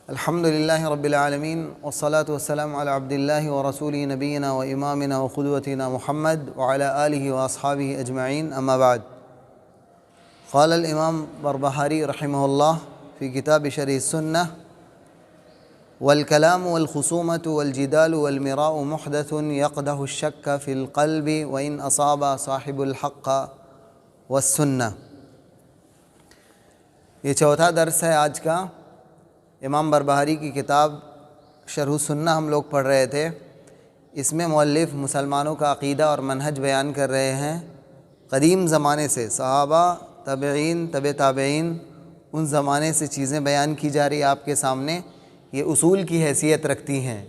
الحمد لله رب العالمين والصلاة والسلام على عبد الله ورسوله نبينا وإمامنا وقدوتنا محمد وعلى آله وأصحابه أجمعين أما بعد. قال الإمام بربهاري رحمه الله في كتاب شرح السنة: والكلام والخصومة والجدال والمراء محدث يقدح الشك في القلب وإن أصاب صاحب الحق والسنة. یہ چوتھا درس ہے آج کا. امام بربہاری کی کتاب شرح السنہ ہم لوگ پڑھ رہے تھے. اس میں مؤلف مسلمانوں کا عقیدہ اور منہج بیان کر رہے ہیں. قدیم زمانے سے صحابہ، تابعین، تبع تابعین، ان زمانے سے چیزیں بیان کی جا رہی آپ کے سامنے. یہ اصول کی حیثیت رکھتی ہیں.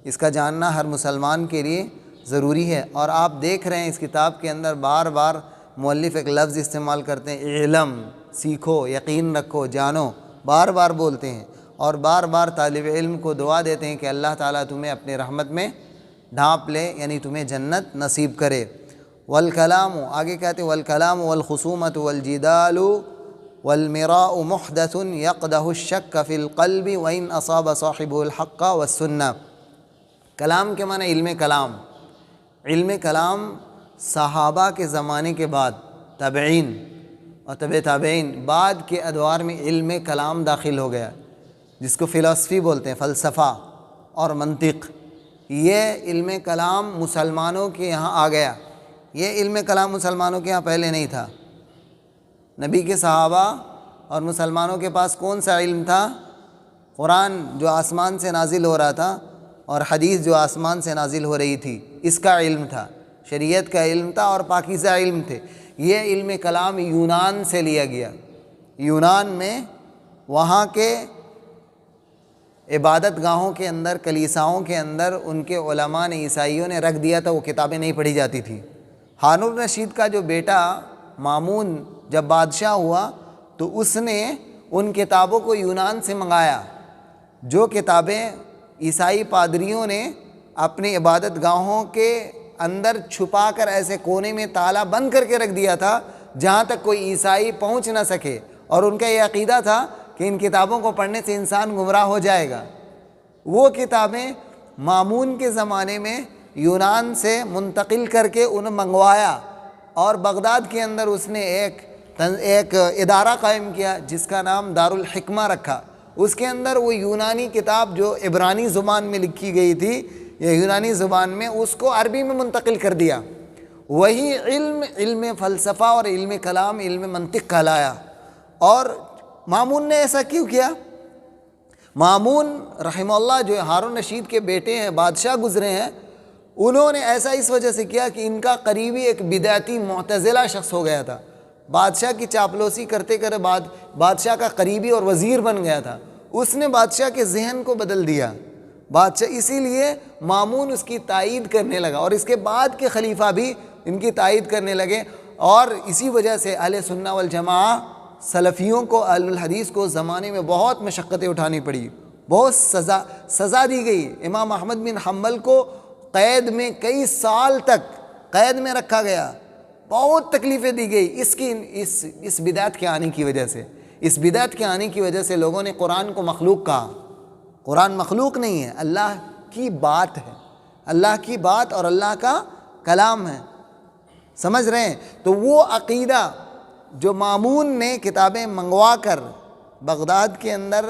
اس کا جاننا ہر مسلمان کے لیے ضروری ہے. اور آپ دیکھ رہے ہیں اس کتاب کے اندر بار بار مؤلف ایک لفظ استعمال کرتے ہیں: علم، سیکھو، یقین رکھو، جانو. بار بار بولتے ہیں اور بار بار طالب علم کو دعا دیتے ہیں کہ اللہ تعالیٰ تمہیں اپنے رحمت میں ڈھانپ لے، یعنی تمہیں جنت نصیب کرے. والکلام، آگے کہتے ہیں: والکلام والخصومۃ والجدال والمراء محدث یقدح الشک فی القلب وإن اصاب صاحبہ الحق والسنہ. کلام کے معنی علم کلام. علم کلام صحابہ کے زمانے کے بعد تابعین اور تبع تابعین بعد کے ادوار میں علم کلام داخل ہو گیا، جس کو فلسفی بولتے ہیں، فلسفہ اور منطق. یہ علم کلام مسلمانوں کے یہاں آ گیا. یہ علم کلام مسلمانوں کے یہاں پہلے نہیں تھا. نبی کے صحابہ اور مسلمانوں کے پاس کون سا علم تھا؟ قرآن جو آسمان سے نازل ہو رہا تھا اور حدیث جو آسمان سے نازل ہو رہی تھی، اس کا علم تھا. شریعت کا علم تھا اور پاکیزہ علم تھے. یہ علم کلام یونان سے لیا گیا. یونان میں وہاں کے عبادت گاہوں کے اندر، کلیساؤں کے اندر ان کے علماء نے، عیسائیوں نے رکھ دیا تھا. وہ کتابیں نہیں پڑھی جاتی تھی. ہارون الرشید کا جو بیٹا مامون جب بادشاہ ہوا تو اس نے ان کتابوں کو یونان سے منگایا. جو کتابیں عیسائی پادریوں نے اپنی عبادت گاہوں کے اندر چھپا کر ایسے کونے میں تالا بند کر کے رکھ دیا تھا جہاں تک کوئی عیسائی پہنچ نہ سکے. اور ان کا یہ عقیدہ تھا کہ ان کتابوں کو پڑھنے سے انسان گمراہ ہو جائے گا. وہ کتابیں مامون کے زمانے میں یونان سے منتقل کر کے انہیں منگوایا اور بغداد کے اندر اس نے ایک ادارہ قائم کیا جس کا نام دارالحکمہ رکھا. اس کے اندر وہ یونانی کتاب جو عبرانی زبان میں لکھی گئی تھی یا یونانی زبان میں، اس کو عربی میں منتقل کر دیا. وہی علم فلسفہ اور علم کلام، علم منطق کہلایا. اور مامون نے ایسا کیوں کیا؟ مامون رحمہ اللہ جو ہارون رشید کے بیٹے ہیں، بادشاہ گزرے ہیں، انہوں نے ایسا اس وجہ سے کیا کہ ان کا قریبی ایک بدعتی معتزلہ شخص ہو گیا تھا. بادشاہ کی چاپلوسی کرتے کرتے بادشاہ کا قریبی اور وزیر بن گیا تھا. اس نے بادشاہ کے ذہن کو بدل دیا. بادشاہ اسی لیے مامون اس کی تائید کرنے لگا اور اس کے بعد کے خلیفہ بھی ان کی تائید کرنے لگے. اور اسی وجہ سے اہل سنہ والجماعہ، سلفیوں کو، اہل الحدیث کو زمانے میں بہت مشقتیں اٹھانی پڑی، بہت سزا دی گئی. امام احمد بن حنبل کو قید میں کئی سال تک قید میں رکھا گیا، بہت تکلیفیں دی گئی اس بدعت کے آنے کی وجہ سے. اس بدعت کے آنے کی وجہ سے لوگوں نے قرآن کو مخلوق کہا. قرآن مخلوق نہیں ہے، اللہ کی بات ہے. اللہ کی بات اور اللہ کا کلام ہے. سمجھ رہے ہیں؟ تو وہ عقیدہ جو مامون نے کتابیں منگوا کر بغداد کے اندر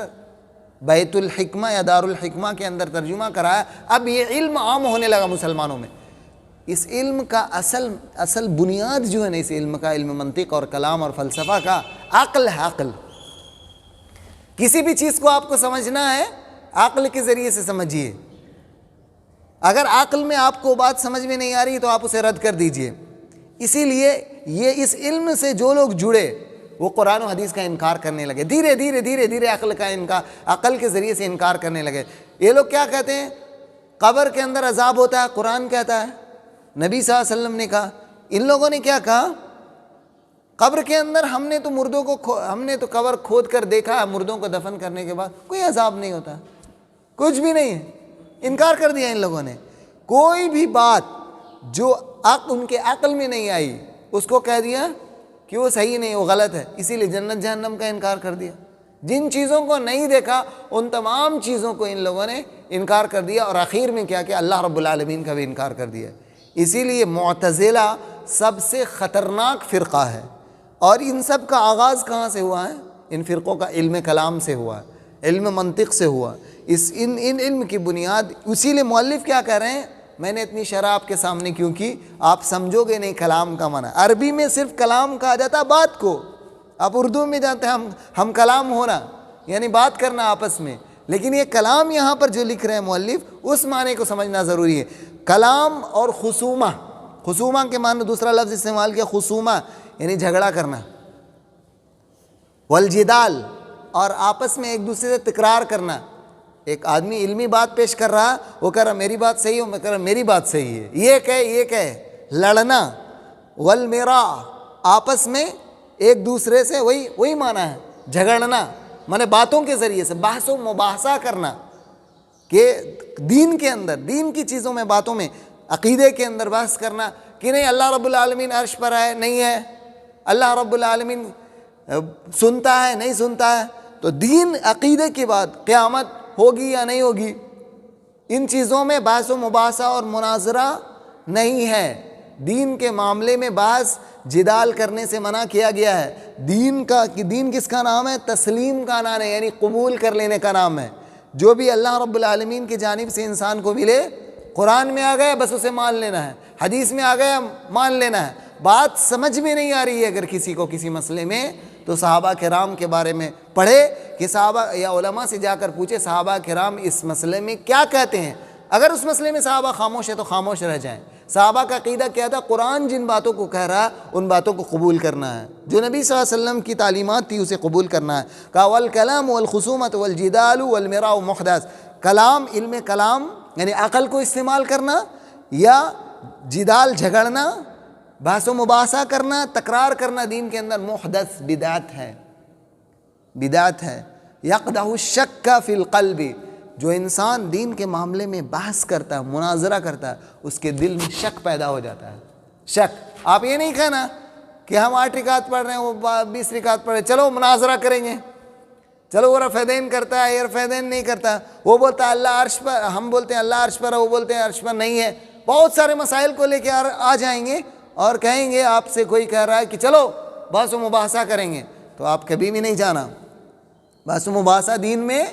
بیت الحکمہ یا دارالحکمہ کے اندر ترجمہ کرایا، اب یہ علم عام ہونے لگا مسلمانوں میں. اس علم کا اصل بنیاد جو ہے نا، اس علم کا، علم منطق اور کلام اور فلسفہ کا، عقل ہے. عقل، کسی بھی چیز کو آپ کو سمجھنا ہے عقل کے ذریعے سے سمجھیے. اگر عقل میں آپ کو بات سمجھ میں نہیں آ رہی تو آپ اسے رد کر دیجئے. اسی لیے یہ اس علم سے جو لوگ جڑے وہ قرآن و حدیث کا انکار کرنے لگے. دھیرے دھیرے عقل کے ذریعے سے انکار کرنے لگے. یہ لوگ کیا کہتے ہیں؟ قبر کے اندر عذاب ہوتا ہے، قرآن کہتا ہے، نبی صلی اللہ علیہ وسلم نے کہا. ان لوگوں نے کیا کہا؟ قبر کے اندر ہم نے تو قبر کھود کر دیکھا، مردوں کو دفن کرنے کے بعد کوئی عذاب نہیں ہوتا، کچھ بھی نہیں ہے. انکار کر دیا ان لوگوں نے. کوئی بھی بات جو ان کے عقل میں نہیں آئی اس کو کہہ دیا کہ وہ صحیح نہیں، وہ غلط ہے. اسی لیے جنت جہنم کا انکار کر دیا. جن چیزوں کو نہیں دیکھا ان تمام چیزوں کو ان لوگوں نے انکار کر دیا، اور آخر میں کیا کہ اللہ رب العالمین کا بھی انکار کر دیا۔ اسی لیے معتزلہ سب سے خطرناک فرقہ ہے، اور ان سب کا آغاز کہاں سے ہوا ہے؟ ان فرقوں کا علم کلام سے ہوا ہے، علم منطق سے ہوا۔ ان علم کی بنیاد، اسی لیے مؤلف کیا کہہ رہے ہیں، میں نے اتنی شرح آپ کے سامنے کیوں کی، آپ سمجھو گے نہیں کلام کا معنی۔ عربی میں صرف کلام کہا جاتا ہے بات کو، آپ اردو میں جانتے ہیں ہم کلام ہونا یعنی بات کرنا آپس میں، لیکن یہ کلام یہاں پر جو لکھ رہے ہیں مؤلف، اس معنی کو سمجھنا ضروری ہے۔ کلام اور خصومہ، خصومہ کے معنی دوسرا لفظ استعمال کیا، خصومہ یعنی جھگڑا کرنا، والجدال اور آپس میں ایک دوسرے سے تکرار کرنا۔ ایک آدمی علمی بات پیش کر رہا، وہ کہہ رہا میری بات صحیح ہے، میں کہہ رہا میری بات صحیح ہے، یہ کہے لڑنا، والمراء آپس میں ایک دوسرے سے وہی معنی ہے جھگڑنا، مانے باتوں کے ذریعے سے بحث و مباحثہ کرنا، کہ دین کے اندر، دین کی چیزوں میں، باتوں میں، عقیدے کے اندر بحث کرنا کہ نہیں اللہ رب العالمین عرش پر ہے، نہیں ہے، اللہ رب العالمین سنتا ہے، نہیں سنتا ہے۔ تو دین عقیدے کی بات، قیامت ہوگی یا نہیں ہوگی، ان چیزوں میں بحث و مباحثہ اور مناظرہ نہیں ہے۔ دین کے معاملے میں بحث جدال کرنے سے منع کیا گیا ہے۔ دین کس کا نام ہے؟ تسلیم کا نام ہے، یعنی قبول کر لینے کا نام ہے۔ جو بھی اللہ رب العالمین کی جانب سے انسان کو ملے، قرآن میں آ گیا بس اسے مان لینا ہے، حدیث میں آ گیا مان لینا ہے۔ بات سمجھ میں نہیں آ رہی ہے اگر کسی کو کسی مسئلے میں، تو صحابہ کرام کے بارے میں پڑھے، کہ صحابہ یا علماء سے جا کر پوچھے صحابہ کرام اس مسئلے میں کیا کہتے ہیں۔ اگر اس مسئلے میں صحابہ خاموش ہے تو خاموش رہ جائیں۔ صحابہ کا عقیدہ کیا تھا؟ قرآن جن باتوں کو کہہ رہا ہے ان باتوں کو قبول کرنا ہے، جو نبی صلی اللہ علیہ وسلم کی تعلیمات تھی اسے قبول کرنا ہے۔ کہا والکلام والخصومۃ والجدال والمراء محدث، کلام، علم کلام یعنی عقل کو استعمال کرنا، یا جدال جھگڑنا، بحث و مباحثہ کرنا، تکرار کرنا دین کے اندر محدث، بدعت ہے، بدعت ہے۔ یقدح الشک فی القلب، جو انسان دین کے معاملے میں بحث کرتا ہے، مناظرہ کرتا ہے، اس کے دل میں شک پیدا ہو جاتا ہے۔ شک، آپ یہ نہیں کہنا کہ ہم 8 رکعت پڑھ رہے ہیں، وہ 20 رکعت پڑھ رہے ہیں، چلو مناظرہ کریں گے، چلو وہ رفعین کرتا ہے، یہ رفعین نہیں کرتا، وہ بولتا ہے اللہ عرش پر، ہم بولتے ہیں اللہ عرش پر ہے، وہ بولتے ہیں عرش پر نہیں ہے۔ بہت سارے مسائل کو لے کے آ جائیں گے اور کہیں گے، آپ سے کوئی کہہ رہا ہے کہ چلو بحث و مباحثہ کریں گے، تو آپ کبھی بھی نہیں جانا۔ بحث و مباحثہ دین میں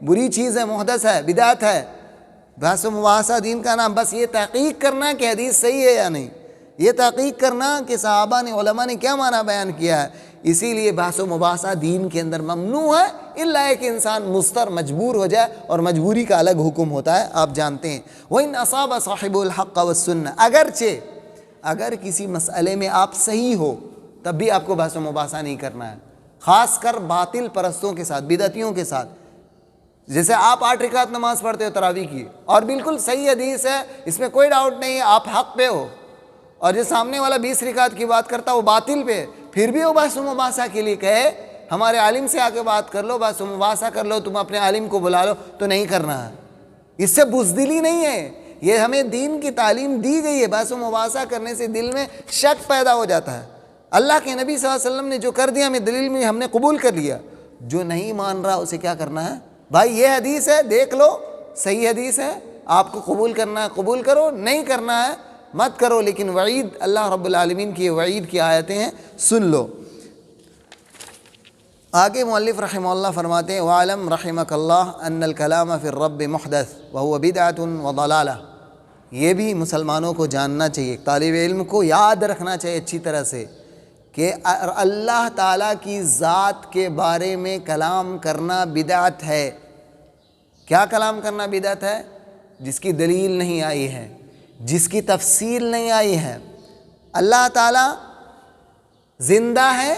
بری چیز ہے، محدث ہے، بدعت ہے۔ بحث و مباحثہ دین کا نام بس یہ تحقیق کرنا کہ حدیث صحیح ہے یا نہیں، یہ تحقیق کرنا کہ صحابہ نے، علماء نے کیا معنی بیان کیا ہے۔ اسی لیے بحث و مباحثہ دین کے اندر ممنوع ہے، الا ہے کہ انسان مضطر، مجبور ہو جائے، اور مجبوری کا الگ حکم ہوتا ہے، آپ جانتے ہیں۔ وَإِنْ أَصَابَ صَاحِبُ الْحَقَّ وَالسُّنَّةِ، اگرچہ اگر کسی مسئلے میں آپ صحیح ہو تب بھی آپ کو بحث و مباحثہ نہیں کرنا ہے، خاص کر باطل پرستوں کے ساتھ، بدعتیوں کے ساتھ۔ جیسے آپ 8 رکعت نماز پڑھتے ہو تراویح کی، اور بالکل صحیح حدیث ہے، اس میں کوئی ڈاؤٹ نہیں ہے، آپ حق پہ ہو، اور جو سامنے والا 20 رکعت کی بات کرتا وہ باطل پہ، پھر بھی وہ بحث و مباحثہ کے لیے کہے ہمارے عالم سے آ کے بات کر لو، بحث و مباحثہ کر لو، تم اپنے عالم کو بلا لو، تو نہیں کرنا ہے۔ اس سے بزدلی نہیں ہے، یہ ہمیں دین کی تعلیم دی گئی ہے۔ بحث و مباحثہ کرنے سے دل میں شک پیدا ہو جاتا ہے۔ اللہ کے نبی صلی اللہ علیہ وسلم نے جو کر دیا ہمیں دلیل میں ہم نے قبول کر لیا، جو نہیں مان رہا اسے کیا کرنا ہے؟ بھائی یہ حدیث ہے، دیکھ لو، صحیح حدیث ہے، آپ کو قبول کرنا ہے قبول کرو، نہیں کرنا ہے مت کرو، لیکن وعید، اللہ رب العالمین کی وعید کی آیتیں ہیں، سن لو۔ آگے مؤلف رحمہ اللہ فرماتے ہیں وَعَلَمْ رحمك اللہ ان الکلام فی الرب محدث وهو بدعة وضلالہ۔ یہ بھی مسلمانوں کو جاننا چاہیے، طالب علم کو یاد رکھنا چاہیے اچھی طرح سے، کہ اللہ تعالیٰ کی ذات کے بارے میں کلام کرنا بدعت ہے۔ کیا کلام کرنا بدعت ہے؟ جس کی دلیل نہیں آئی ہے، جس کی تفصیل نہیں آئی ہے۔ اللہ تعالیٰ زندہ ہے،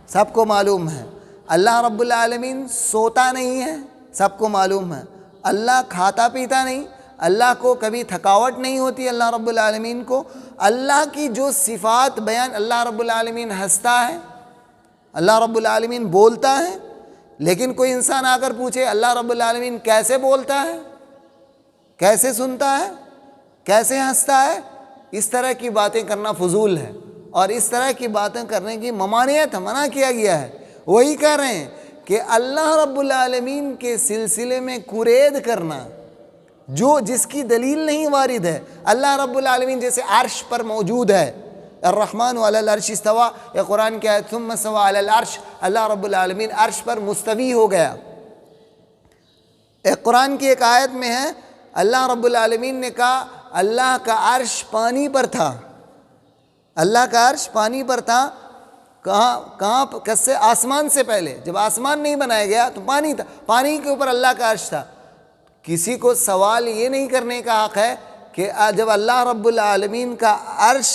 سب کو معلوم ہے۔ اللہ رب العالمین سوتا نہیں ہے، سب کو معلوم ہے۔ اللہ کھاتا پیتا نہیں، اللہ کو کبھی تھکاوٹ نہیں ہوتی، اللہ رب العالمین کو۔ اللہ کی جو صفات بیان، اللہ رب العالمین ہنستا ہے، اللہ رب العالمین بولتا ہے، لیکن کوئی انسان آ کر پوچھے اللہ رب العالمین کیسے بولتا ہے، کیسے سنتا ہے، کیسے ہنستا ہے، اس طرح کی باتیں کرنا فضول ہے، اور اس طرح کی باتیں کرنے کی ممانعت، منع کیا گیا ہے۔ وہی کہہ رہے ہیں کہ اللہ رب العالمین کے سلسلے میں قرید کرنا جس کی دلیل نہیں وارد ہے. اللہ رب العالمین جیسے عرش پر موجود ہے، الرحمن علی العرش استوى، یا قرآن کی آیت ثم استوى علی العرش، اللہ رب العالمین عرش پر مستوی ہو گیا. ایک قرآن کی ایک آیت میں ہے اللہ رب العالمین نے کہا اللہ کا عرش پانی پر تھا. اللہ کا عرش پانی پر تھا. کہاں کس سے؟ آسمان سے پہلے. جب آسمان نہیں بنایا گیا تو پانی تھا، پانی کے اوپر اللہ کا عرش تھا. کسی کو سوال یہ نہیں کرنے کا حق ہے کہ جب اللہ رب العالمین کا عرش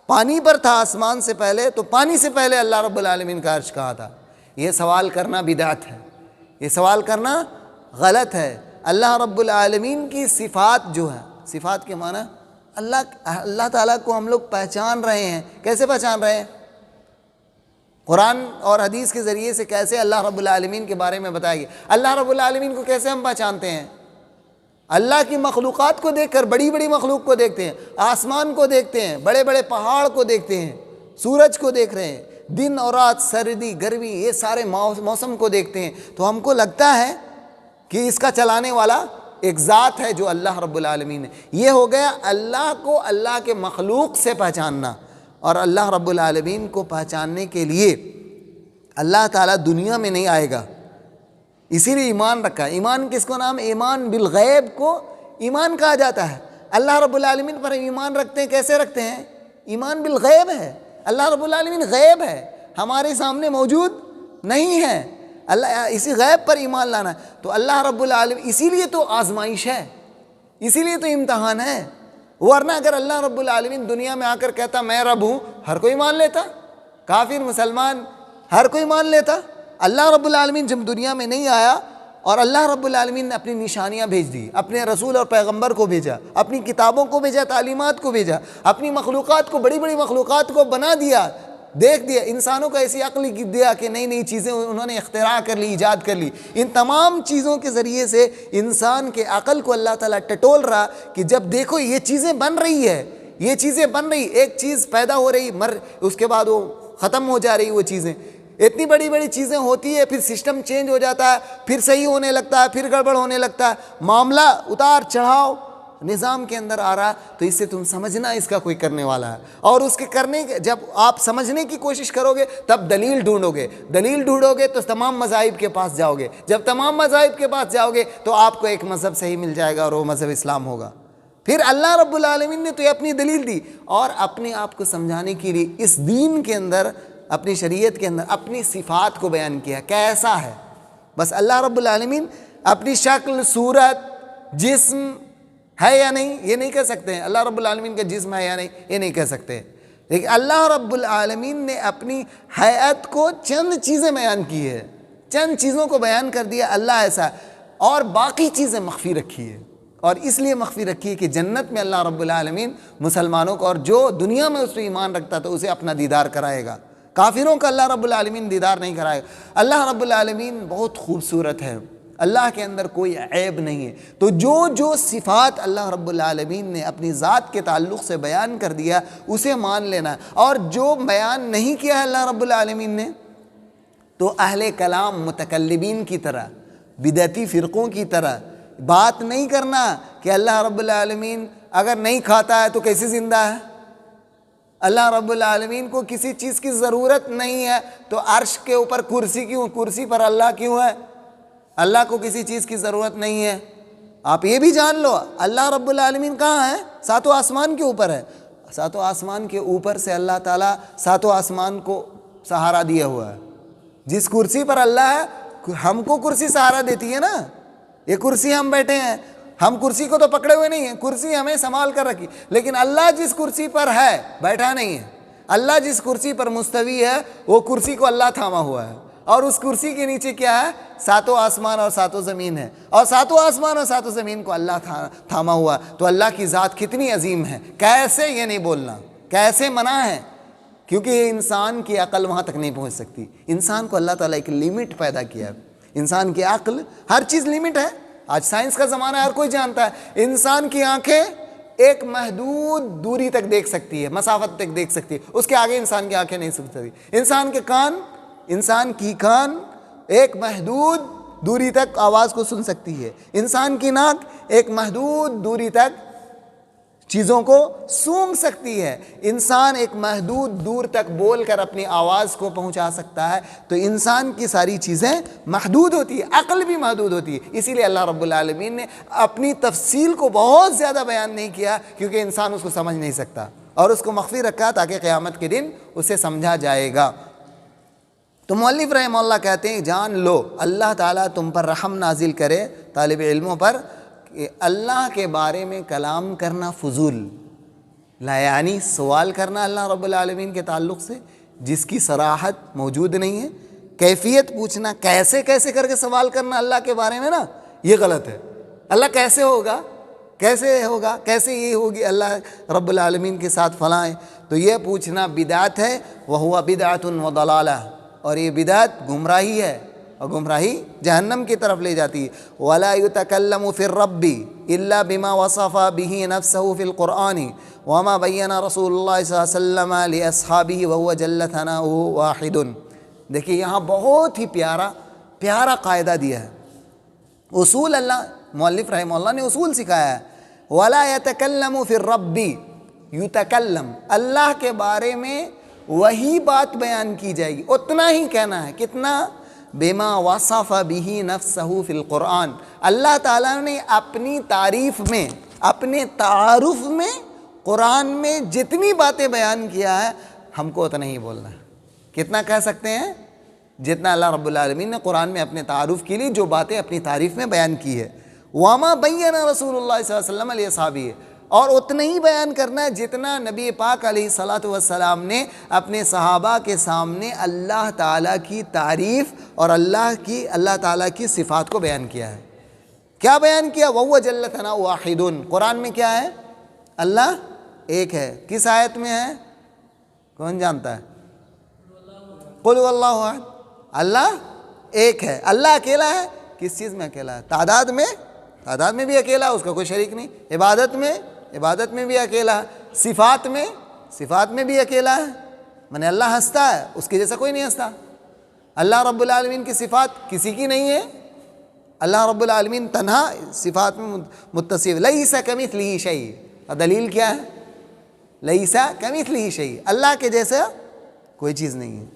پانی پر تھا آسمان سے پہلے، تو پانی سے پہلے اللہ رب العالمین کا عرش کہاں تھا؟ یہ سوال کرنا بدعت ہے، یہ سوال کرنا غلط ہے. اللہ رب العالمین کی صفات جو ہے، صفات کے معنی اللہ تعالیٰ کو ہم لوگ پہچان رہے ہیں. کیسے پہچان رہے ہیں؟ قرآن اور حدیث کے ذریعے سے کیسے اللہ رب العالمین کے بارے میں بتایا گیا. اللہ رب العالمین کو کیسے ہم پہچانتے ہیں؟ اللہ کی مخلوقات کو دیکھ کر، بڑی بڑی مخلوق کو دیکھتے ہیں، آسمان کو دیکھتے ہیں، بڑے بڑے پہاڑ کو دیکھتے ہیں، سورج کو دیکھ رہے ہیں، دن اور رات، سردی گرمی، یہ سارے موسم کو دیکھتے ہیں. تو ہم کو لگتا ہے کہ اس کا چلانے والا ایک ذات ہے جو اللہ رب العالمین ہے. یہ ہو گیا اللہ کو اللہ کے مخلوق سے پہچاننا. اور اللہ رب العالمین کو پہچاننے کے لیے اللہ تعالیٰ دنیا میں نہیں آئے گا، اسی لیے ایمان رکھا. ایمان کس کو نام؟ ایمان بالغیب کو ایمان کہا جاتا ہے. اللہ رب العالمین پر ایمان رکھتے ہیں. کیسے رکھتے ہیں؟ ایمان بالغیب ہے. اللہ رب العالمین غیب ہے، ہمارے سامنے موجود نہیں ہے. اللہ اسی غیب پر ایمان لانا ہے. تو اللہ رب العالمین، اسی لیے تو آزمائش ہے، اسی لیے تو امتحان ہے. ورنہ اگر اللہ رب العالمین دنیا میں آ کر کہتا میں رب ہوں، ہر کوئی مان لیتا، کافر مسلمان ہر کوئی مان لیتا. اللہ رب العالمین جب دنیا میں نہیں آیا اور اللہ رب العالمین نے اپنی نشانیاں بھیج دی، اپنے رسول اور پیغمبر کو بھیجا، اپنی کتابوں کو بھیجا، تعلیمات کو بھیجا، اپنی مخلوقات کو، بڑی بڑی مخلوقات کو بنا دیا، دیکھ دیا. انسانوں کو ایسی عقل دیا کہ نئی نئی چیزیں انہوں نے اختراع کر لی، ایجاد کر لی. ان تمام چیزوں کے ذریعے سے انسان کے عقل کو اللہ تعالیٰ ٹٹول رہا کہ جب دیکھو یہ چیزیں بن رہی ہے، یہ چیزیں بن رہی، ایک چیز پیدا ہو رہی، اس کے بعد وہ ختم ہو جا رہی. وہ چیزیں اتنی بڑی بڑی چیزیں ہوتی ہے، پھر سسٹم چینج ہو جاتا ہے، پھر صحیح ہونے لگتا ہے، پھر گڑبڑ ہونے لگتا ہے. معاملہ اتار چڑھاؤ نظام کے اندر آ رہا. تو اس سے تم سمجھنا اس کا کوئی کرنے والا ہے. اور اس کے کرنے کے جب آپ سمجھنے کی کوشش کرو گے تب دلیل ڈھونڈو گے. دلیل ڈھونڈو گے تو تمام مذاہب کے پاس جاؤ گے. جب تمام مذاہب کے پاس جاؤ گے تو آپ کو ایک مذہب صحیح مل جائے گا اور وہ مذہب اسلام ہوگا. پھر اللہ رب العالمین نے تو یہ اپنی دلیل دی اور اپنے آپ کو سمجھانے کے لیے اس دین کے اندر، اپنی شریعت کے اندر اپنی صفات کو بیان کیا کیسا ہے. بس اللہ رب العالمین اپنی شکل، صورت، جسم ہے یا نہیں یہ نہیں کہہ سکتے ہیں. اللہ رب العالمین کا جسم ہے یا نہیں یہ نہیں کہہ سکتے. لیکن اللہ رب العالمین نے اپنی حیات کو چند چیزیں بیان کی ہے، چند چیزوں کو بیان کر دیا اللہ ایسا، اور باقی چیزیں مخفی رکھی ہے. اور اس لیے مخفی رکھی ہے کہ جنت میں اللہ رب العالمین مسلمانوں کو، اور جو دنیا میں اس پہ ایمان رکھتا تھا اسے اپنا دیدار کرائے گا. کافروں کا اللہ رب العالمین دیدار نہیں کرائے گا. اللہ رب العالمین بہت خوبصورت ہے، اللہ کے اندر کوئی عیب نہیں ہے. تو جو صفات اللہ رب العالمین نے اپنی ذات کے تعلق سے بیان کر دیا اسے مان لینا ہے. اور جو بیان نہیں کیا ہے اللہ رب العالمین نے، تو اہل کلام متکلمین کی طرح، بدعتی فرقوں کی طرح بات نہیں کرنا کہ اللہ رب العالمین اگر نہیں کھاتا ہے تو کیسے زندہ ہے. اللہ رب العالمین کو کسی چیز کی ضرورت نہیں ہے تو عرش کے اوپر کرسی کیوں، کرسی پر اللہ کیوں ہے؟ اللہ کو کسی چیز کی ضرورت نہیں ہے. آپ یہ بھی جان لو اللہ رب العالمین کہاں ہے؟ ساتوں آسمان کے اوپر ہے. ساتوں آسمان کے اوپر سے اللہ تعالیٰ ساتوں آسمان کو سہارا دیا ہوا ہے. جس کرسی پر اللہ ہے ہم کو کرسی سہارا دیتی ہے نا. یہ کرسی ہم بیٹھے ہیں، ہم کرسی کو تو پکڑے ہوئے نہیں ہیں، کرسی ہمیں سنبھال کر رکھی. لیکن اللہ جس کرسی پر ہے بیٹھا نہیں ہے. اللہ جس کرسی پر مستوی ہے وہ کرسی کو اللہ تھاما ہوا ہے. اور اس کرسی کے نیچے کیا ہے؟ ساتوں آسمان اور ساتوں زمین ہے. اور ساتوں آسمان اور ساتوں زمین کو اللہ تھاما ہوا. تو اللہ کی ذات کتنی عظیم ہے. کیسے یہ نہیں بولنا، کیسے منع ہے؟ کیونکہ یہ انسان کی عقل وہاں تک نہیں پہنچ سکتی. انسان کو اللہ تعالیٰ ایک لیمٹ پیدا کیا ہے. انسان کی عقل، ہر چیز لیمٹ ہے. آج سائنس کا زمانہ ہے، ہر کوئی جانتا ہے انسان کی آنکھیں ایک محدود دوری تک دیکھ سکتی ہے، مسافت تک دیکھ سکتی ہے، اس کے آگے انسان کی آنکھیں نہیں سن سکتی. انسان کی کان ایک محدود دوری تک آواز کو سن سکتی ہے، انسان کی ناک ایک محدود دوری تک چیزوں کو سونگھ سکتی ہے، انسان ایک محدود دور تک بول کر اپنی آواز کو پہنچا سکتا ہے۔ تو انسان کی ساری چیزیں محدود ہوتی ہے، عقل بھی محدود ہوتی ہے، اسی لیے اللہ رب العالمین نے اپنی تفصیل کو بہت زیادہ بیان نہیں کیا، کیونکہ انسان اس کو سمجھ نہیں سکتا، اور اس کو مخفی رکھا تاکہ قیامت کے دن اسے سمجھا جائے گا۔ تو مؤلف رحمہ اللہ کہتے ہیں جان لو اللہ تعالیٰ تم پر رحم نازل کرے طالب علموں پر کہ اللہ کے بارے میں کلام کرنا فضول، لا یعنی سوال کرنا اللہ رب العالمین کے تعلق سے جس کی صراحت موجود نہیں ہے، کیفیت پوچھنا، کیسے کیسے کر کے سوال کرنا اللہ کے بارے میں نا، یہ غلط ہے۔ اللہ کیسے ہوگا، کیسے ہوگا، کیسے یہ ہوگی اللہ رب العالمین کے ساتھ فلاں ہے، تو یہ پوچھنا بدعت ہے، وہو بدعۃ وضلالہ، اور یہ بدعت گمراہی ہے، اور گمراہی جہنم کی طرف لے جاتی ہے۔ وَلَا يُتَكَلَّمُ فِي الرَّبِّ إِلَّا بِمَا وَصَفَ بِهِ نَفْسَهُ فِي الْقُرْآنِ وَمَا بَيَّنَ رَسُولُ اللَّهِ صلی اللہ علیہ وسلم لِأَصْحَابِهِ وَهُوَ جَلَّ ثَنَاؤُهُ وَاحِدٌ۔ دیکھیے یہاں بہت ہی پیارا قاعدہ دیا ہے، اصول اللہ مؤلف رحمہ اللہ نے اصول سکھایا ہے۔ وَلَا يَتَكَلَّمُ فِي الرَّبِّ، یتکلم، اللہ کے بارے میں وہی بات بیان کی جائے گی، اتنا ہی کہنا ہے، کتنا؟ بما وصف به نفسه فی القرآن، اللہ تعالیٰ نے اپنی تعریف میں، اپنے تعارف میں قرآن میں جتنی باتیں بیان کیا ہے ہم کو اتنا ہی بولنا ہے۔ کتنا کہہ سکتے ہیں؟ جتنا اللہ رب العالمین نے قرآن میں اپنے تعارف کے لیے جو باتیں اپنی تعریف میں بیان کی ہے۔ وما بین رسول اللہ صلی اللہ علیہ وسلم لاصحابہ، اور اتنا ہی بیان کرنا ہے جتنا نبی پاک علیہ الصلاۃ والسلام نے اپنے صحابہ کے سامنے اللہ تعالیٰ کی تعریف اور اللہ تعالیٰ کی صفات کو بیان کیا ہے۔ کیا بیان کیا؟ وَهُوَ جَلَّ ثَنَاؤُهُ وَاحِدٌ، قرآن میں کیا ہے؟ اللہ ایک ہے۔ کس آیت میں ہے؟ کون جانتا ہے؟ قُلْ هُوَ اللَّهُ أَحَدٌ، اللہ ایک ہے، اللہ اکیلا ہے۔ کس چیز میں اکیلا ہے؟ تعداد میں بھی اکیلا ہے، اس کا کوئی شریک نہیں۔ عبادت میں بھی اکیلا ہے، صفات میں بھی اکیلا ہے۔ مانے اللہ ہنستا ہے، اس کے جیسا کوئی نہیں ہنستا۔ اللہ رب العالمین کی صفات کسی کی نہیں ہے، اللہ رب العالمین تنہا صفات میں متصف۔ لیس کمثلہ شیء، اور دلیل کیا ہے؟ لیس کمثلہ شیء، اللہ کے جیسا کوئی چیز نہیں ہے۔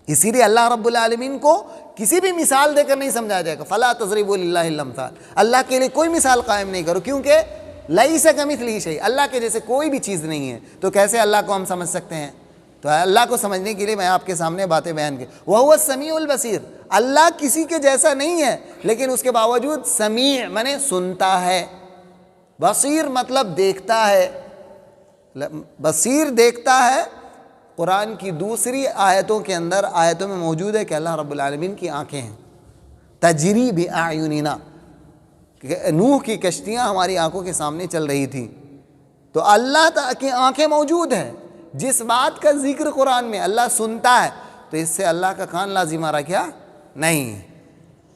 اسی لیے اللہ رب العالمین کو کسی بھی مثال دے کر نہیں سمجھایا جائے گا۔ فلا تضربوا للہ الامثال، اللہ کے لیے کوئی مثال قائم نہیں کرو، کیونکہ لیس کمثلہ شیء، اللہ کے جیسے کوئی بھی چیز نہیں ہے، تو کیسے اللہ کو ہم سمجھ سکتے ہیں؟ تو اللہ کو سمجھنے کے لیے میں آپ کے سامنے باتیں بیان کی۔ وَهُوَ السَّمِيعُ الْبَصِيرُ، اللہ کسی کے جیسا نہیں ہے، لیکن اس کے باوجود سمیع مانے سنتا ہے، بصیر مطلب دیکھتا ہے، بصیر دیکھتا ہے۔ قرآن کی دوسری آیتوں میں موجود ہے کہ اللہ رب العالمین کی آنکھیں ہیں، تجری بِأَعْيُنِنَا، نوح کی کشتیاں ہماری آنکھوں کے سامنے چل رہی تھیں، تو اللہ کی آنکھیں موجود ہیں۔ جس بات کا ذکر قرآن میں اللہ سنتا ہے، تو اس سے اللہ کا کان لازم آ رہا کیا؟ نہیں،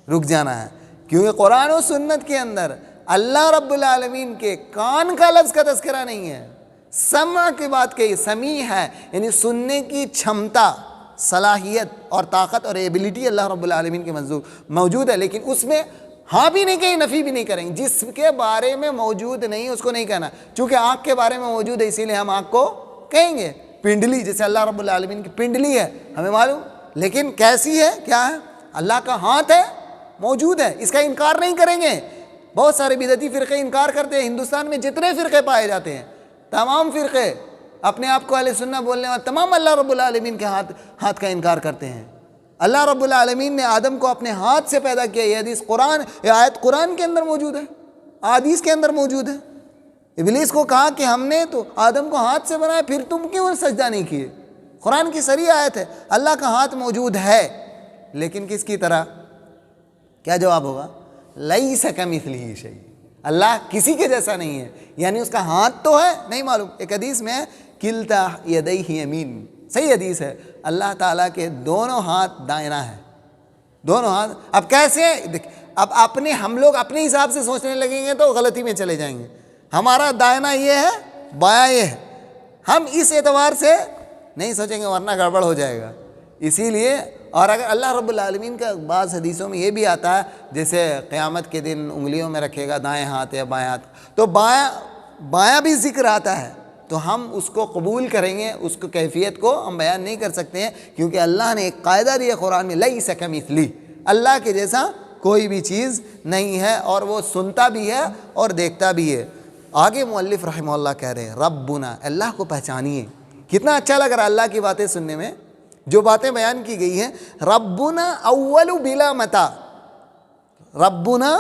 رک جانا ہے، کیونکہ قرآن و سنت کے اندر اللہ رب العالمین کے کان کا لفظ کا تذکرہ نہیں ہے، سمع کی بات کہی، سمیع ہے، یعنی سننے کی چھمتا، صلاحیت اور طاقت اور ایبیلٹی اللہ رب العالمین کے موجود ہے، لیکن اس میں ہاں بھی نہیں کہیں، نفی بھی نہیں کریں گے۔ جس کے بارے میں موجود نہیں اس کو نہیں کہنا، چونکہ آنکھ کے بارے میں موجود ہے اسی لیے ہم آنکھ کو کہیں گے۔ پنڈلی، جیسے اللہ رب العالمین کی پنڈلی ہے ہمیں معلوم، لیکن کیسی ہے؟ کیا ہے؟ اللہ کا ہاتھ ہے، موجود ہے، اس کا انکار نہیں کریں گے۔ بہت سارے بدعتی فرقے انکار کرتے ہیں، ہندوستان میں جتنے فرقے پائے جاتے ہیں تمام فرقے اپنے آپ کو اہل سنت بولنے والے تمام اللہ رب العالمین کے ہاتھ کا انکار کرتے ہیں۔ اللہ رب العالمین نے آدم کو اپنے ہاتھ سے پیدا کیا، یہ آیت قرآن کے اندر موجود ہے، احادیث کے اندر موجود ہے۔ ابلیس کو کہا کہ ہم نے تو آدم کو ہاتھ سے بنایا، پھر تم کیوں سجدہ نہیں کیے؟ قرآن کی صریح آیت ہے، اللہ کا ہاتھ موجود ہے، لیکن کس کی طرح؟ کیا جواب ہوگا؟ لیس کمثلہ شیء، اللہ کسی کے جیسا نہیں ہے، یعنی اس کا ہاتھ تو ہے، نہیں معلوم۔ ایک حدیث میں کلتا یدیہ یمین، صحیح حدیث ہے، اللہ تعالیٰ کے دونوں ہاتھ دائنا ہے، دونوں ہاتھ۔ اب کیسے؟ اب ہم لوگ اپنے حساب سے سوچنے لگیں گے تو غلطی میں چلے جائیں گے۔ ہمارا دائنا یہ ہے، بایاں یہ ہے، ہم اس اعتبار سے نہیں سوچیں گے ورنہ گڑبڑ ہو جائے گا۔ اسی لیے اور اگر اللہ رب العالمین کا بعض حدیثوں میں یہ بھی آتا ہے جیسے قیامت کے دن انگلیوں میں رکھے گا دائیں ہاتھ یا بائیں ہاتھ، تو بایاں بھی ذکر آتا ہے، تو ہم اس کو قبول کریں گے، اس کو کیفیت کو ہم بیان نہیں کر سکتے ہیں، کیونکہ اللہ نے ایک قاعدہ دیا قرآن میں، لیس کمثلہ، اللہ کے جیسا کوئی بھی چیز نہیں ہے، اور وہ سنتا بھی ہے اور دیکھتا بھی ہے۔ آگے مؤلف رحمہ اللہ کہہ رہے ہیں ربنا، اللہ کو پہچانیے۔ کتنا اچھا لگ رہا ہے اللہ کی باتیں سننے میں، جو باتیں بیان کی گئی ہیں۔ ربنا اول بلا متا، ربنا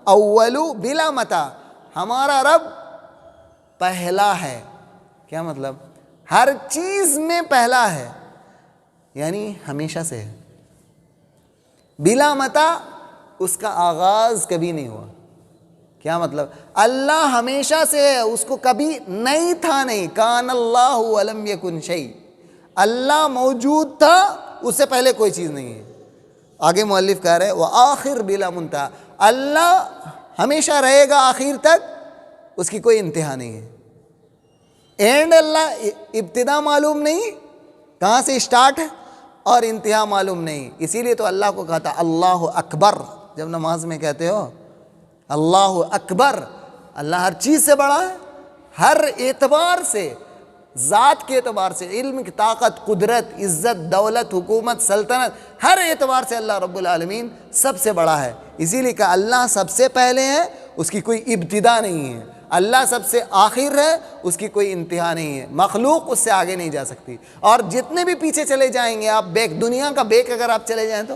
اول بلا متا، ہمارا رب پہلا ہے۔ کیا مطلب؟ ہر چیز میں پہلا ہے، یعنی ہمیشہ سے ہے۔ بلا متا، اس کا آغاز کبھی نہیں ہوا۔ کیا مطلب؟ اللہ ہمیشہ سے ہے، اس کو کبھی نہیں تھا نہیں۔ کان اللہ ولم یکن شیء، اللہ موجود تھا، اس سے پہلے کوئی چیز نہیں ہے۔ آگے مؤلف کہہ رہے وآخر بلا منتہا، اللہ ہمیشہ رہے گا آخر تک، اس کی کوئی انتہا نہیں ہے۔ اینڈ اللہ، ابتدا معلوم نہیں کہاں سے اسٹارٹ ہے، اور انتہا معلوم نہیں۔ اسی لیے تو اللہ کو کہا تھا اللہ اکبر، جب نماز میں کہتے ہو اللہ اکبر، اللہ ہر چیز سے بڑا ہے، ہر اعتبار سے، ذات کے اعتبار سے، علم کی طاقت، قدرت، عزت، دولت، حکومت، سلطنت، ہر اعتبار سے اللہ رب العالمین سب سے بڑا ہے۔ اسی لیے کہ اللہ سب سے پہلے ہے، اس کی کوئی ابتدا نہیں ہے۔ اللہ سب سے آخر ہے، اس کی کوئی انتہا نہیں ہے۔ مخلوق اس سے آگے نہیں جا سکتی، اور جتنے بھی پیچھے چلے جائیں گے آپ، دنیا کا بیک اگر آپ چلے جائیں تو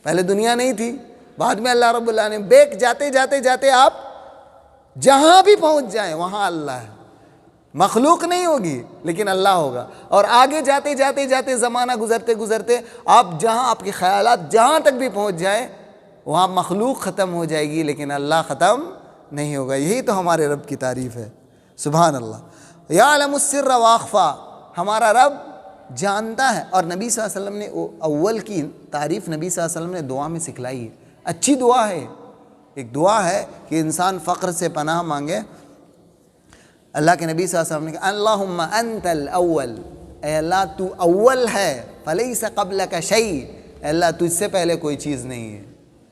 پہلے دنیا نہیں تھی، بعد میں اللہ رب اللہ نے بیک جاتے جاتے جاتے آپ جہاں بھی پہنچ جائیں وہاں اللہ ہے۔ مخلوق نہیں ہوگی لیکن اللہ ہوگا، اور آگے جاتے جاتے جاتے زمانہ گزرتے گزرتے آپ جہاں، آپ کے خیالات جہاں تک بھی پہنچ جائیں وہاں مخلوق ختم ہو جائے گی لیکن اللہ ختم نہیں ہوگا۔ یہی تو ہمارے رب کی تعریف ہے، سبحان اللہ۔ یعلم السر واخفا، ہمارا رب جانتا ہے۔ اور نبی صلی اللہ علیہ وسلم نے اول کی تعریف نبی صلی اللہ علیہ وسلم نے دعا میں سکھلائی ہے، اچھی دعا ہے۔ ایک دعا ہے کہ انسان فقر سے پناہ مانگے۔ اللہ کے نبی صلی اللہ علیہ وسلم نے کہا اللہم انت الاول، اے اللہ تو اول ہے، فلیس قبلک شیء، اے اللہ تجھ سے پہلے کوئی چیز نہیں ہے۔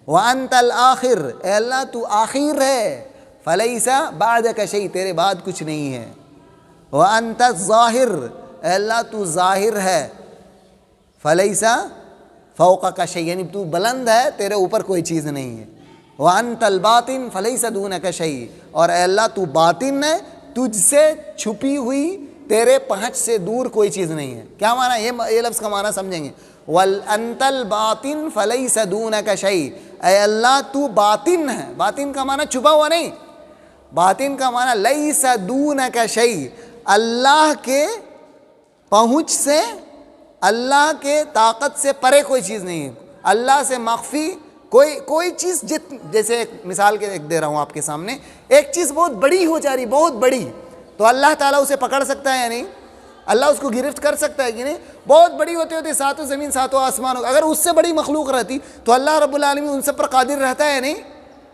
وانت الآخر، اے اللہ تو آخر ہے، فلیس بعدک شیء، تیرے بعد کچھ نہیں ہے۔ وانت الظاہر، اے اللہ تو ظاہر ہے، فلیس فوقک شیء، یعنی تو بلند ہے، تیرے اوپر کوئی چیز نہیں ہے۔ وانت الباطن فلیس دونک شیء، اور اے اللہ تو باطن ہے، تجھ سے چھپی ہوئی، تیرے پہنچ سے دور کوئی چیز نہیں ہے۔ کیا معنی؟ یہ لفظ کا معنی سمجھیں گے۔ وَأَنْتَ الْبَاطِنُ فَلَيْسَ دُونَكَ شَيْءٌ، اے اللہ تو باطن ہے۔ باطن کا معنی چھپا ہوا نہیں، باطن کا معنی لیس دونک شیء، اللہ کے پہنچ سے، اللہ کے طاقت سے پرے کوئی چیز نہیں ہے، اللہ سے مخفی کوئی چیز۔ جیسے ایک مثال کے دے رہا ہوں آپ کے سامنے، ایک چیز بہت بڑی ہو جا رہی، بہت بڑی، تو اللہ تعالیٰ اسے پکڑ سکتا ہے یا نہیں؟ اللہ اس کو گرفت کر سکتا ہے کہ نہیں؟ بہت بڑی ہوتے ہوتے ساتوں زمین ساتوں آسمان ہو، اگر اس سے بڑی مخلوق رہتی تو اللہ رب العالمین ان سب پر قادر رہتا ہے یا نہیں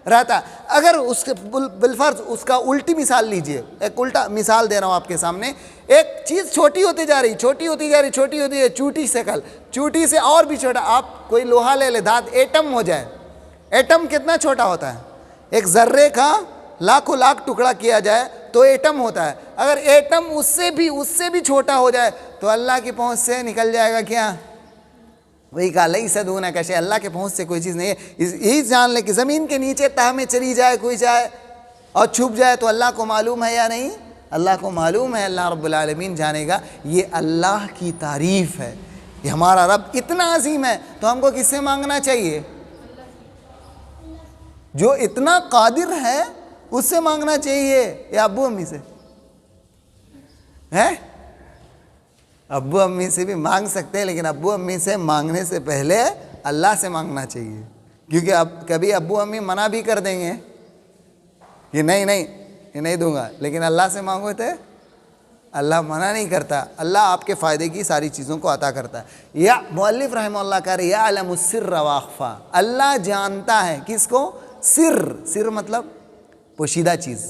رہتا؟ اگر اس کے بالفرض اس کا الٹی مثال لیجئے، ایک الٹا مثال دے رہا ہوں آپ کے سامنے، ایک چیز چھوٹی ہوتی جا رہی، چھوٹی ہوتی جا رہی، چھوٹی ہوتی ہے، چوٹی سے چوٹی سے اور بھی چھوٹا، آپ کوئی لوہا لے لے، دھات، ایٹم ہو جائے، ایٹم کتنا چھوٹا ہوتا ہے؟ ایک ذرے کا لاکھوں لاکھ ٹکڑا کیا جائے تو ایٹم ہوتا ہے۔ اگر ایٹم اس سے بھی چھوٹا ہو جائے تو اللہ کی پہنچ سے نکل جائے گا کیا؟ وہی کہا لیس دونک شیء، اللہ کے پہنچ سے کوئی چیز نہیں ہے۔ یہی جان لے کہ زمین کے نیچے تہ میں چلی جائے کوئی جائے اور چھپ جائے تو اللہ کو معلوم ہے یا نہیں؟ اللہ کو معلوم ہے، اللہ رب العالمین جانے گا۔ یہ اللہ کی تعریف ہے، یہ ہمارا رب اتنا عظیم ہے، تو ہم کو کس سے مانگنا چاہیے؟ جو اتنا قادر ہے اس سے مانگنا چاہیے، یا ابو امی سے؟ ہے ابو امی سے بھی مانگ سکتے ہیں، لیکن ابو امی سے مانگنے سے پہلے اللہ سے مانگنا چاہیے، کیونکہ اب کبھی ابو امی منع بھی کر دیں گے کہ نہیں یہ نہیں دوں گا، لیکن اللہ سے مانگو تو اللہ منع نہیں کرتا، اللہ آپ کے فائدے کی ساری چیزوں کو عطا کرتا ہے۔ یا مؤلف رحمہ اللہ کہہ رہے یعلم السر واخفا، اللہ جانتا ہے کس کو؟ سر مطلب پوشیدہ چیز،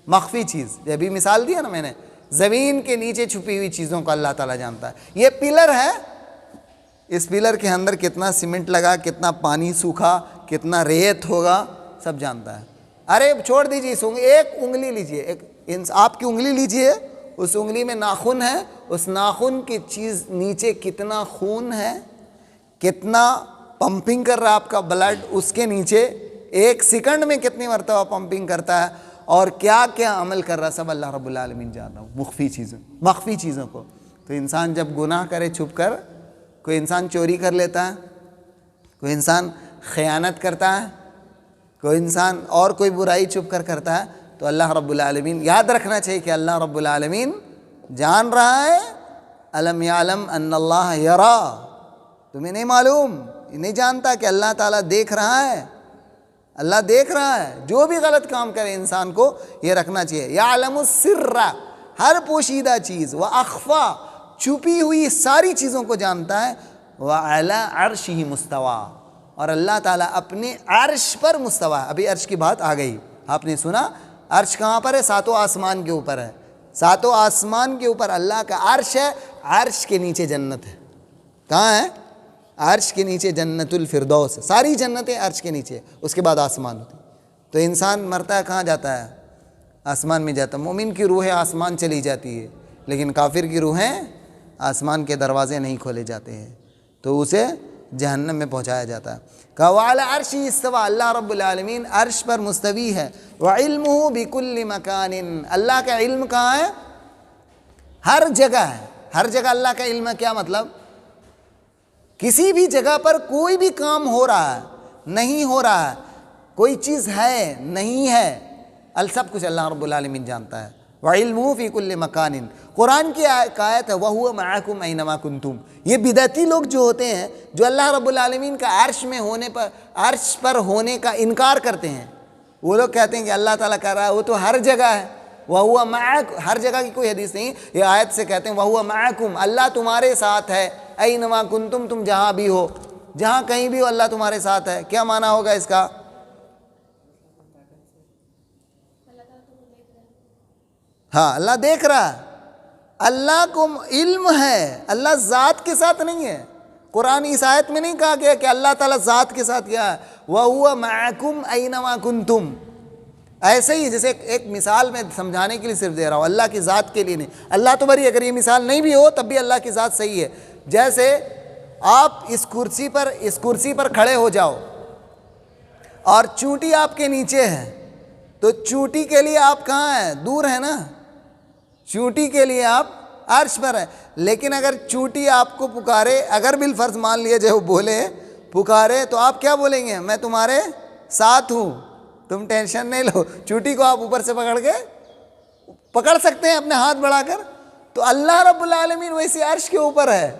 مخفی چیز۔ یہ بھی مثال دیا نا میں نے، زمین کے نیچے چھپی ہوئی چیزوں کو اللہ تعالیٰ جانتا ہے۔ یہ پلر ہے، اس پلر کے اندر کتنا سیمنٹ لگا, کتنا پانی سوکھا, کتنا ریت ہوگا, سب جانتا ہے. ارے چھوڑ دیجیے, ایک انگلی لیجیے, آپ کی انگلی لیجیے, اس انگلی میں ناخن ہے, اس ناخن کی چیز نیچے کتنا خون ہے, کتنا پمپنگ کر رہا ہے آپ کا بلڈ, اس کے نیچے ایک سیکنڈ میں کتنی مرتبہ پمپنگ کرتا ہے, اور کیا کیا عمل کر رہا ہے, سب اللہ رب العالمین جانتا ہے مخفی چیزوں کو. تو انسان جب گناہ کرے چھپ کر, کوئی انسان چوری کر لیتا ہے, کوئی انسان خیانت کرتا ہے, کوئی انسان اور کوئی برائی چھپ کر کرتا ہے, تو اللہ رب العالمین, یاد رکھنا چاہیے کہ اللہ رب العالمین جان رہا ہے. الم یعلم ان اللہ یرا, تمہیں نہیں معلوم, نہیں جانتا کہ اللہ تعالیٰ دیکھ رہا ہے, اللہ دیکھ رہا ہے. جو بھی غلط کام کرے انسان کو یہ رکھنا چاہیے. یعلم السر, ہر پوشیدہ چیز, واخفا, چھپی ہوئی ساری چیزوں کو جانتا ہے. وعلی عرشہ مستوی, اور اللہ تعالیٰ اپنے عرش پر مستوی ہے. ابھی عرش کی بات آ گئی, آپ نے سنا عرش کہاں پر ہے؟ ساتوں آسمان کے اوپر ہے. ساتوں آسمان کے اوپر اللہ کا عرش ہے. عرش کے نیچے جنت ہے. کہاں ہے؟ عرش کے نیچے جنت الفردوس. ساری جنتیں عرش کے نیچے, اس کے بعد آسمان ہوتی. تو انسان مرتا ہے کہاں جاتا ہے؟ آسمان میں جاتا ہے. مومن کی روحیں آسمان چلی جاتی ہے, لیکن کافر کی روحیں آسمان کے دروازے نہیں کھولے جاتے ہیں, تو اسے جہنم میں پہنچایا جاتا ہے. کہ وعلی عرشہ استویٰ, اللہ رب العالمین عرش پر مستوی ہے. وعلمہ بکل مکان, اللہ کا علم کہاں ہے؟ ہر جگہ ہے. ہر جگہ اللہ کا علم ہے. کیا مطلب؟ کسی بھی جگہ پر کوئی بھی کام ہو رہا ہے, نہیں ہو رہا ہے, کوئی چیز ہے نہیں ہے, سب کچھ اللہ رب العالمین جانتا ہے. وعلمہ فی کل مکان. قرآن کی آیت ہے وَهُوَ مَعَكُمْ أَيْنَمَا كُنْتُمْ. یہ بدعتی لوگ جو ہوتے ہیں, جو اللہ رب العالمین کا عرش میں ہونے پر, عرش پر ہونے کا انکار کرتے ہیں, وہ لوگ کہتے ہیں کہ اللہ تعالیٰ کہہ رہا ہے وہ تو ہر جگہ ہے. وَهُوَ مَعَكُمْ, ہر جگہ کی کوئی حدیث نہیں, یہ آیت سے کہتے ہیں وَهُوَ مَعَكُمْ, اللہ تمہارے ساتھ ہے. أَيْنَمَا كُنْتُمْ, تم جہاں بھی ہو, جہاں کہیں بھی ہو اللہ تمہارے ساتھ ہے. کیا معنی ہوگا اس کا؟ ہاں, اللہ دیکھ رہا ہے. اللہ کو علم ہے, اللہ ذات کے ساتھ نہیں ہے. قرآن اس آیت میں نہیں کہا گیا کہ اللہ تعالیٰ ذات کے ساتھ کیا ہے. وَهُوَ مَعَكُمْ أَيْنَمَا كُنْتُمْ. ایسے ہی جیسے ایک مثال میں سمجھانے کے لیے صرف دے رہا ہوں, اللہ کی ذات کے لیے نہیں. اللہ تو بری, اگر یہ مثال نہیں بھی ہو تب بھی اللہ کی ذات صحیح ہے. جیسے آپ اس کرسی پر کھڑے ہو جاؤ اور چونٹی آپ کے نیچے ہے, تو چونٹی کے لیے آپ کہاں ہیں؟ دور ہے نا. چونٹی کے لیے آپ عرش پر ہیں. لیکن اگر چونٹی آپ کو پکارے, اگر بالفرض مان لیے جو بولے پکارے, تو آپ کیا بولیں گے؟ میں تمہارے ساتھ ہوں, تم ٹینشن نہیں لو. چونٹی کو آپ اوپر سے پکڑ سکتے ہیں اپنے ہاتھ بڑھا کر. تو اللہ رب العالمین ویسے عرش کے اوپر ہے.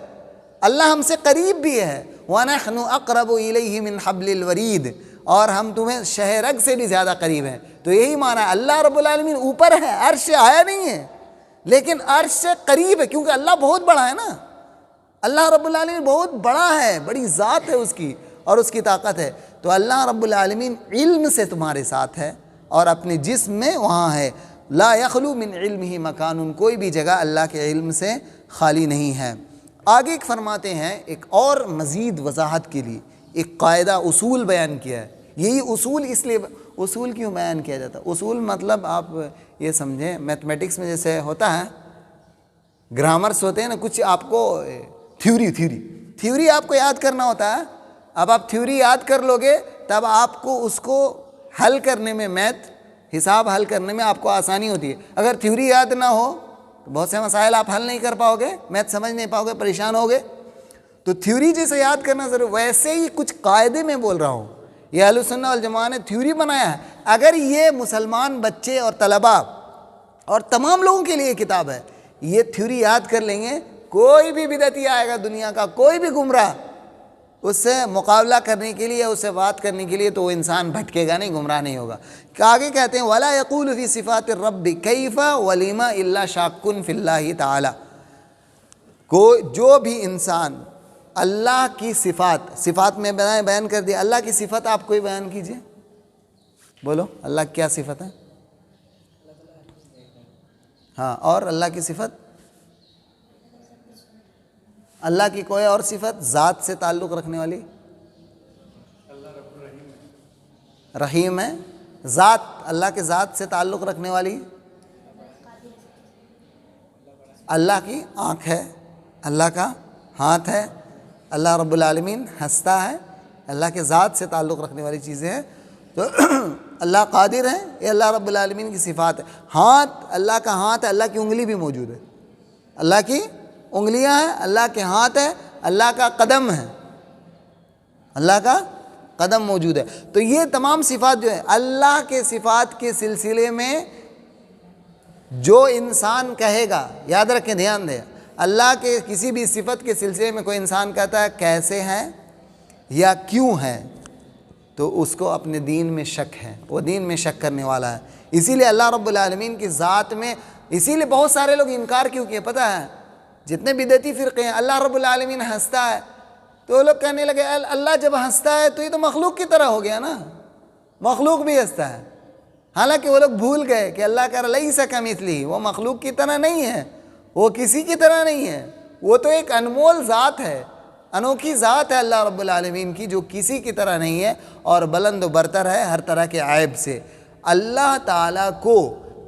اللہ ہم سے قریب بھی ہے. وَنَحْنُ أَقْرَبُ إِلَيْهِ مِنْ حَبْلِ الْوَرِيدِ, اور ہم تمہیں شہ رگ سے بھی زیادہ قریب ہیں. تو یہی معنی ہے, اللہ رب العالمین اوپر ہے, عرش سے آیا نہیں ہے, لیکن عرش سے قریب ہے, کیونکہ اللہ بہت بڑا ہے نا. اللہ رب العالمین بہت بڑا ہے, بڑی ذات ہے اس کی اور اس کی طاقت ہے. تو اللہ رب العالمین علم سے تمہارے ساتھ ہے اور اپنے جسم میں وہاں ہے. لا یخلو من علمہ مکان, کوئی بھی جگہ اللہ کے علم سے خالی نہیں ہے. آگے ایک فرماتے ہیں, ایک اور مزید وضاحت کے لیے ایک قاعدہ اصول بیان کیا ہے. یہی اصول, اس لیے اصول کیوں بیان کیا جاتا ہے؟ اصول مطلب آپ یہ سمجھیں, میتھمیٹکس میں جیسے ہوتا ہے, گرامرس ہوتے ہیں نا, کچھ آپ کو تھیوری آپ کو یاد کرنا ہوتا ہے. اب آپ تھیوری یاد کر لو گے تب آپ کو اس کو حل کرنے میں, میتھ حساب حل کرنے میں آپ کو آسانی ہوتی ہے. اگر تھیوری یاد نہ ہو تو بہت سے مسائل آپ حل نہیں کر پاؤ گے, میتھ سمجھ نہیں پاؤ گے, پریشان ہوگے. تو تھیوری جیسے یاد کرنا ضرور, ویسے ہی کچھ قاعدے میں بول رہا ہوں. یہ اہل سنت والجماعت نے تھیوری بنایا ہے. اگر یہ مسلمان بچے اور طلباء اور تمام لوگوں کے لیے کتاب ہے, یہ تھیوری یاد کر لیں گے, کوئی بھی بدعتی آئے گا دنیا کا, کوئی بھی گمراہ, اس سے مقابلہ کرنے کے لیے, اس سے بات کرنے کے لیے, تو وہ انسان بھٹکے گا نہیں, گمراہ نہیں ہوگا. کہ آگے کہتے ہیں وَلَا يَقُولُ فِي صِفَاتِ الرَّبِّ كَيْفَ وَلِمَ إِلَّا شَاكٌ فِي اللَّهِ تَعَالَى. جو بھی انسان اللہ کی صفات میں بیان کر دیا, اللہ کی صفت آپ کوئی بیان کیجئے, بولو اللہ کی کیا صفت ہے؟ ہاں, اور اللہ کی صفت اللہ کی کوئی اور صفت ذات سے تعلق رکھنے والی؟ رحیم ہے. ذات اللہ کے ذات سے تعلق رکھنے والی؟ اللہ کی آنکھ ہے، اللہ کا ہاتھ ہے، اللہ رب العالمین ہنستا ہے. اللہ کے ذات سے تعلق رکھنے والی چیزیں ہیں. تو اللہ قادر ہے، یہ اللہ رب العالمین کی صفات ہے. ہاتھ، اللہ کا ہاتھ ہے، اللہ کی انگلی بھی موجود ہے. اللہ کی انگلیاں ہیں، اللہ کے ہاتھ ہے، اللہ کا قدم ہے، اللہ کا قدم موجود ہے. تو یہ تمام صفات جو ہے اللہ کے صفات کے سلسلے میں جو انسان کہے گا، یاد رکھیں، دھیان دیں، اللہ کے کسی بھی صفت کے سلسلے میں کوئی انسان کہتا ہے کیسے ہے یا کیوں ہے، تو اس کو اپنے دین میں شک ہے، وہ دین میں شک کرنے والا ہے. اسی لیے اللہ رب العالمین کی ذات میں، اسی لیے بہت سارے لوگ انکار کیوں کیے پتہ ہے؟ جتنے بدعتی فرقے ہیں، اللہ رب العالمین ہنستا ہے تو وہ لوگ کہنے لگے اللہ جب ہنستا ہے تو یہ تو مخلوق کی طرح ہو گیا نا، مخلوق بھی ہنستا ہے. حالانکہ وہ لوگ بھول گئے کہ اللہ کا لیس کمثلہ، وہ مخلوق کی طرح نہیں ہے، وہ کسی کی طرح نہیں ہے، وہ تو ایک انمول ذات ہے، انوکھی ذات ہے اللہ رب العالمین کی، جو کسی کی طرح نہیں ہے اور بلند و برتر ہے ہر طرح کے عیب سے. اللہ تعالیٰ کو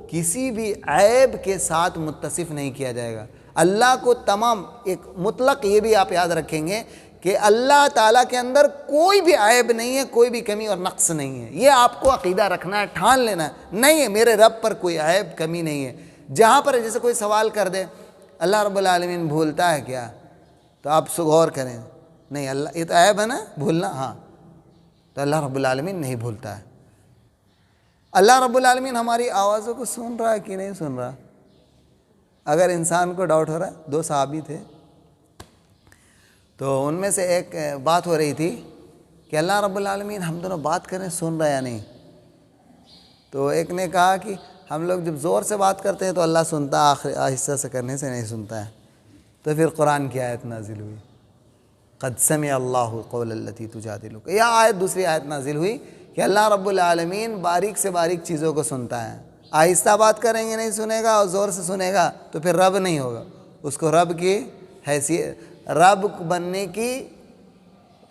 کسی بھی عیب کے ساتھ متصف نہیں کیا جائے گا. اللہ کو تمام، ایک مطلق یہ بھی آپ یاد رکھیں گے کہ اللہ تعالیٰ کے اندر کوئی بھی عیب نہیں ہے، کوئی بھی کمی اور نقص نہیں ہے. یہ آپ کو عقیدہ رکھنا ہے، ٹھان لینا ہے. نہیں ہے میرے رب پر کوئی عیب کمی نہیں ہے. جہاں پر جیسے کوئی سوال کر دے اللہ رب العالمین بھولتا ہے کیا، تو آپ غور کریں، نہیں اللہ یہ تو عیب ہے نا بھولنا، ہاں، تو اللہ رب العالمین نہیں بھولتا ہے. اللہ رب العالمین ہماری آوازوں کو سن رہا ہے کہ نہیں سن رہا؟ اگر انسان کو ڈاؤٹ ہو رہا ہے، 2 صحابی تھے، تو ان میں سے ایک بات ہو رہی تھی کہ اللہ رب العالمین ہم دونوں بات کریں سن رہا یا نہیں. تو ایک نے کہا کہ ہم لوگ جب زور سے بات کرتے ہیں تو اللہ سنتا، آخر آہستہ سے کرنے سے نہیں سنتا ہے. تو پھر قرآن کی آیت نازل ہوئی، قد سمع اللہ قول التی تجادلک. یہ آیت، دوسری آیت نازل ہوئی کہ اللہ رب العالمین باریک سے باریک چیزوں کو سنتا ہے. آہستہ بات کریں گے نہیں سنے گا، اور زور سے سنے گا تو پھر رب نہیں ہوگا. اس کو رب کی حیثیت، رب بننے کی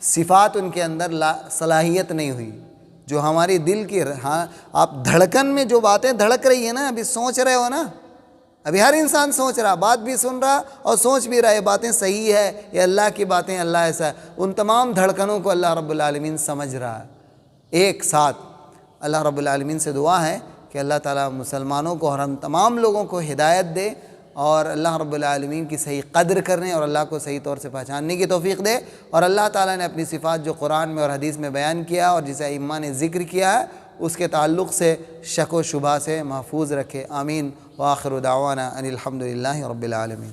صفات ان کے اندر صلاحیت نہیں ہوئی. جو ہماری دل کی، ہاں آپ دھڑکن میں جو باتیں دھڑک رہی ہیں نا، ابھی سوچ رہے ہو نا، ابھی ہر انسان سوچ رہا، بات بھی سن رہا اور سوچ بھی رہا، یہ باتیں صحیح ہے، یہ اللہ کی باتیں، اللہ ایسا ہے. ان تمام دھڑکنوں کو اللہ رب العالمین سمجھ رہا ہے ایک ساتھ. اللہ رب العالمین سے دعا ہے کہ اللہ تعالیٰ مسلمانوں کو اور ہم تمام لوگوں کو ہدایت دے، اور اللہ رب العالمین کی صحیح قدر کرنے اور اللہ کو صحیح طور سے پہچاننے کی توفیق دے. اور اللہ تعالیٰ نے اپنی صفات جو قرآن میں اور حدیث میں بیان کیا اور جسے ائمہ نے ذکر کیا ہے، اس کے تعلق سے شک و شبہ سے محفوظ رکھے. آمین. وآخر دعوانا ان الحمد للہ رب العالمین.